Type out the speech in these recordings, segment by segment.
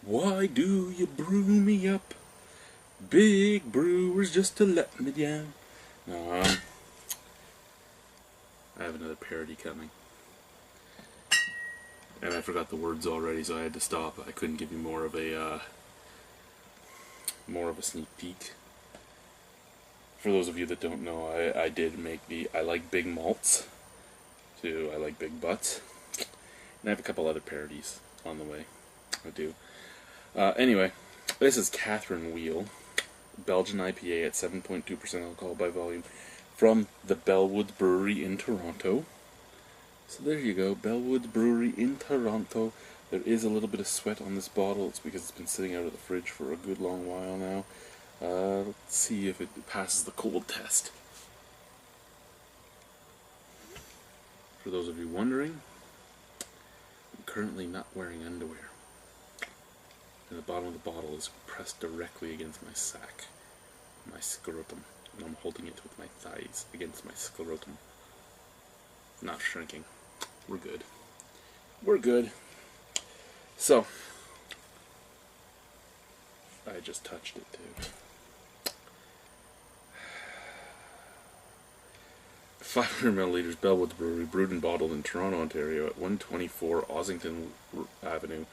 Why do you brew me up? Big brewers just to let me down. No, I have another parody coming. And I forgot the words already, so I had to stop. I couldn't give you more of a sneak peek. For those of you that don't know, I did make the I like big malts to I like big butts. And I have a couple other parodies on the way. I do. Anyway, this is Catherine Wheel, Belgian IPA at 7.2% alcohol by volume, from the Bellwoods Brewery in Toronto. So there you go, Bellwoods Brewery in Toronto. There is a little bit of sweat on this bottle. It's because it's been sitting out of the fridge for a good long while now. Let's see if it passes the cold test. For those of you wondering, I'm currently not wearing underwear. And the bottom of the bottle is pressed directly against my sack, my scrotum, and I'm holding it with my thighs against my scrotum. Not shrinking. We're good. We're good. So, I just touched it too. 500 milliliters, Bellwoods Brewery, brewed and bottled in Toronto, Ontario at 124 Ossington Avenue.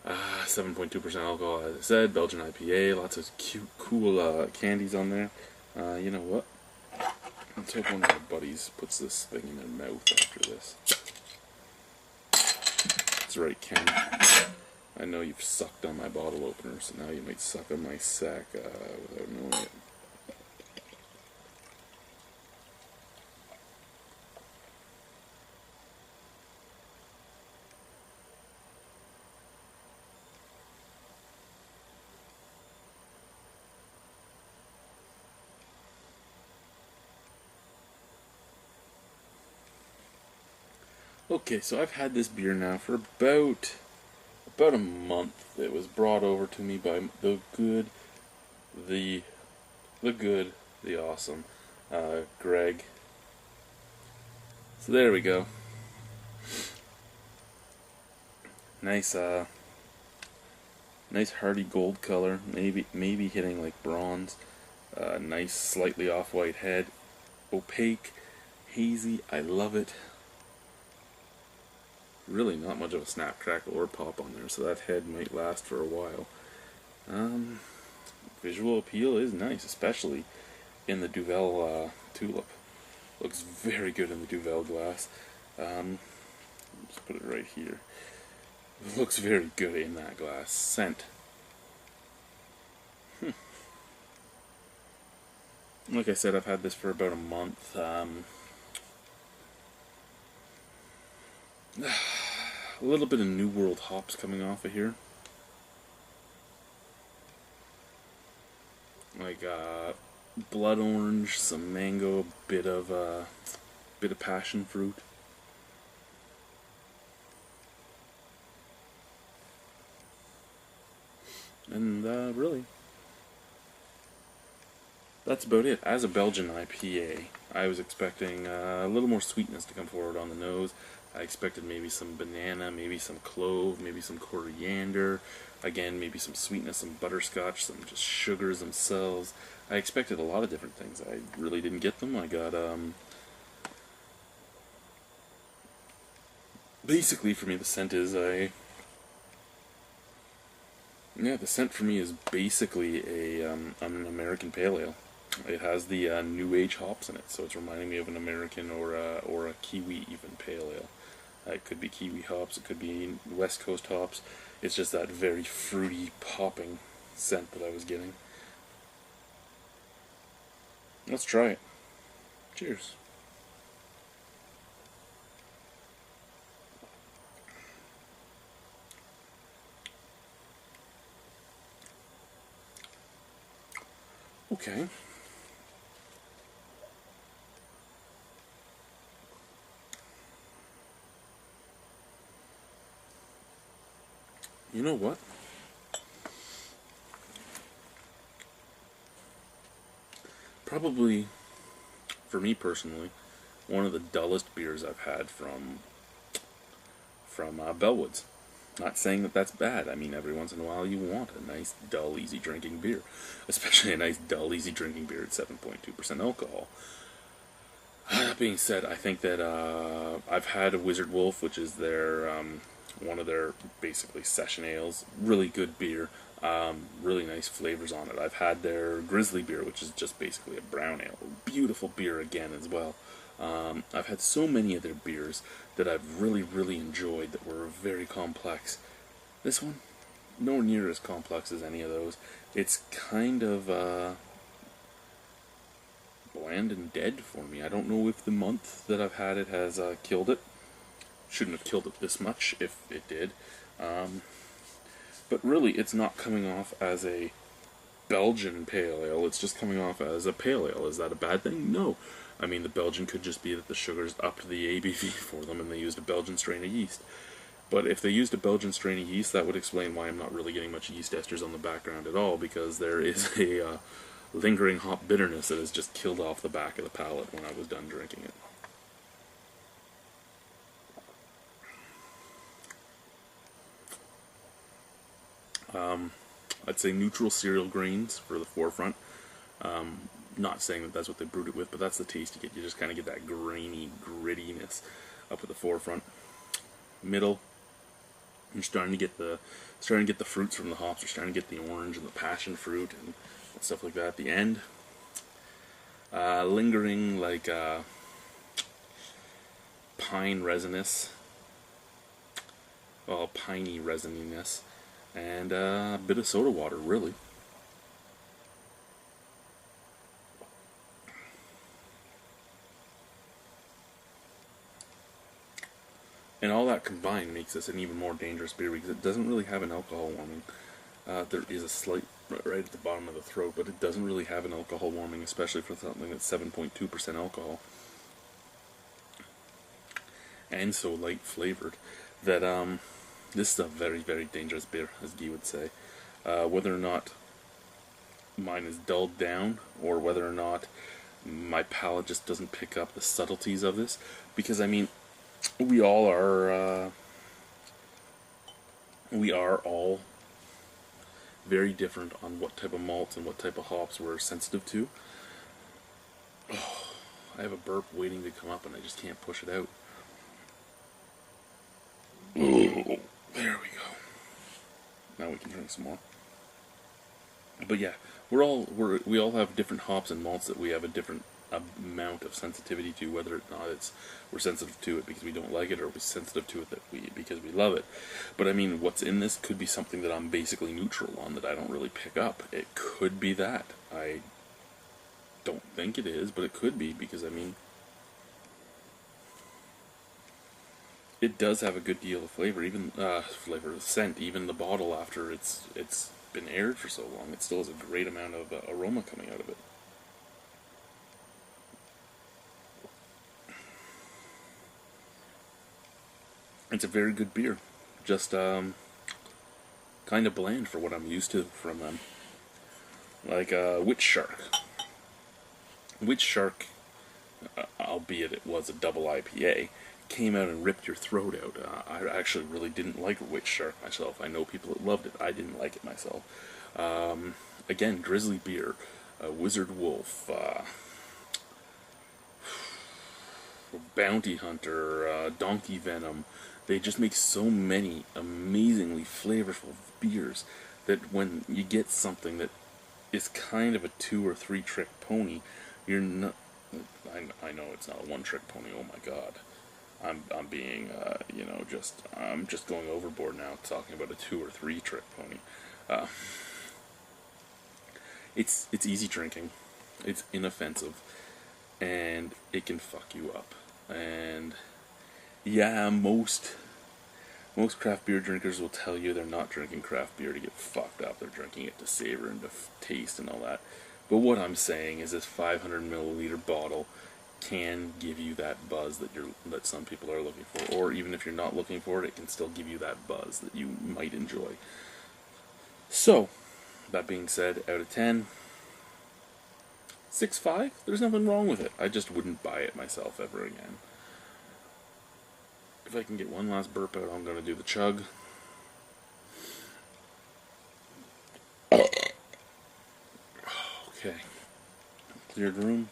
7.2% alcohol, as I said, Belgian IPA, lots of cute, cool candies on there. You know what? Let's hope one of my buddies puts this thing in their mouth after this. That's right, Ken. I know you've sucked on my bottle opener, so now you might suck on my sack without knowing it. Okay, so I've had this beer now for about a month. It was brought over to me by the awesome Greg. So there we go. Nice nice hearty gold color, maybe hitting like bronze. Nice slightly off-white head, opaque, hazy. I love it. Really not much of a snap, crackle, or pop on there, so that head might last for a while. Visual appeal is nice, especially in the Duvel tulip. Looks very good in the Duvel glass. Just put it right here. Looks very good in that glass. Scent. Like I said, I've had this for about a month. A little bit of New World hops coming off of here. Like blood orange, some mango, bit of passion fruit. And really, that's about it. As a Belgian IPA, I was expecting a little more sweetness to come forward on the nose. I expected maybe some banana, maybe some clove, maybe some coriander. Again, maybe some sweetness, some butterscotch, some just sugars themselves. I expected a lot of different things. I really didn't get them. I got, basically for me the scent is the scent for me is basically an American Pale Ale. It has the New Age hops in it, so it's reminding me of an American or a Kiwi even Pale Ale. It could be Kiwi hops, it could be West Coast hops. It's just that very fruity, popping scent that I was getting. Let's try it. Cheers. Okay. You know what? Probably, for me personally, one of the dullest beers I've had from Bellwoods. Not saying that that's bad. I mean, every once in a while you want a nice, dull, easy drinking beer. Especially a nice, dull, easy drinking beer at 7.2% alcohol. That being said, I think that I've had a Wizard Wolf, which is their one of their basically session ales. Really good beer. Really nice flavors on it. I've had their Grizzly beer, which is just basically a brown ale. Beautiful beer again as well. I've had so many of their beers that I've really, really enjoyed that were very complex. This one, nowhere near as complex as any of those. It's kind of bland and dead for me. I don't know if the month that I've had it has killed it. Shouldn't have killed it this much if it did. But really, it's not coming off as a Belgian pale ale. It's just coming off as a pale ale. Is that a bad thing? No. I mean, the Belgian could just be that the sugars upped the ABV for them and they used a Belgian strain of yeast. But if they used a Belgian strain of yeast, that would explain why I'm not really getting much yeast esters on the background at all, because there is a lingering hop bitterness that has just killed off the back of the palate when I was done drinking it. I'd say neutral cereal grains for the forefront. Not saying that that's what they brewed it with, but that's the taste you get. You just kind of get that grainy grittiness up at the forefront. Middle, you're starting to get the fruits from the hops. You're starting to get the orange and the passion fruit and stuff like that. At the end, lingering like pine resinous, well, piney resininess, and a bit of soda water, really. And all that combined makes this an even more dangerous beer because it doesn't really have an alcohol warming. There is a slight right at the bottom of the throat, but it doesn't really have an alcohol warming, especially for something that's 7.2% alcohol. And so light flavored that this is a very, very dangerous beer, as Guy would say. Whether or not mine is dulled down, or whether or not my palate just doesn't pick up the subtleties of this, because I mean, we all are all very different on what type of malts and what type of hops we're sensitive to. Oh, I have a burp waiting to come up and I just can't push it out. Oh, there we go. Now we can drink some more. But yeah, we all have different hops and malts that we have a different amount of sensitivity to, whether or not we're sensitive to it because we don't like it, or we're sensitive to it because we love it. But I mean, what's in this could be something that I'm basically neutral on, that I don't really pick up. It could be that. I don't think it is, but it could be, because I mean, it does have a good deal of flavor, even scent. Even the bottle, after it's been aired for so long, it still has a great amount of aroma coming out of it. It's a very good beer, just kind of bland for what I'm used to from them. Like Witch Shark. Witch Shark, albeit it was a double IPA, came out and ripped your throat out. I actually really didn't like Witch Shark myself. I know people that loved it. I didn't like it myself. Again, Grizzly beer, Wizard Wolf, Bounty Hunter, Donkey Venom. They just make so many amazingly flavorful beers that when you get something that is kind of a 2 or 3 trick pony, you're not. I know it's not a 1 trick pony. Oh my god, I'm being I'm just going overboard now talking about a 2 or 3 trick pony. It's easy drinking, it's inoffensive, and it can fuck you up. And yeah, most craft beer drinkers will tell you they're not drinking craft beer to get fucked up. They're drinking it to savor and to taste and all that. But what I'm saying is this 500 milliliter bottle can give you that buzz that some people are looking for. Or even if you're not looking for it, it can still give you that buzz that you might enjoy. So, that being said, out of 10, 6.5? There's nothing wrong with it. I just wouldn't buy it myself ever again. If I can get one last burp out, I'm going to do the chug. cleared room.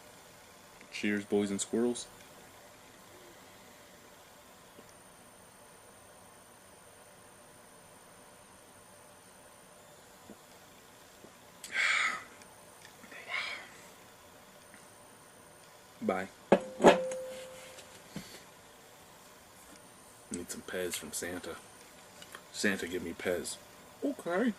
Cheers, boys and squirrels. Bye. Need some Pez from Santa. Santa, give me Pez. Okay.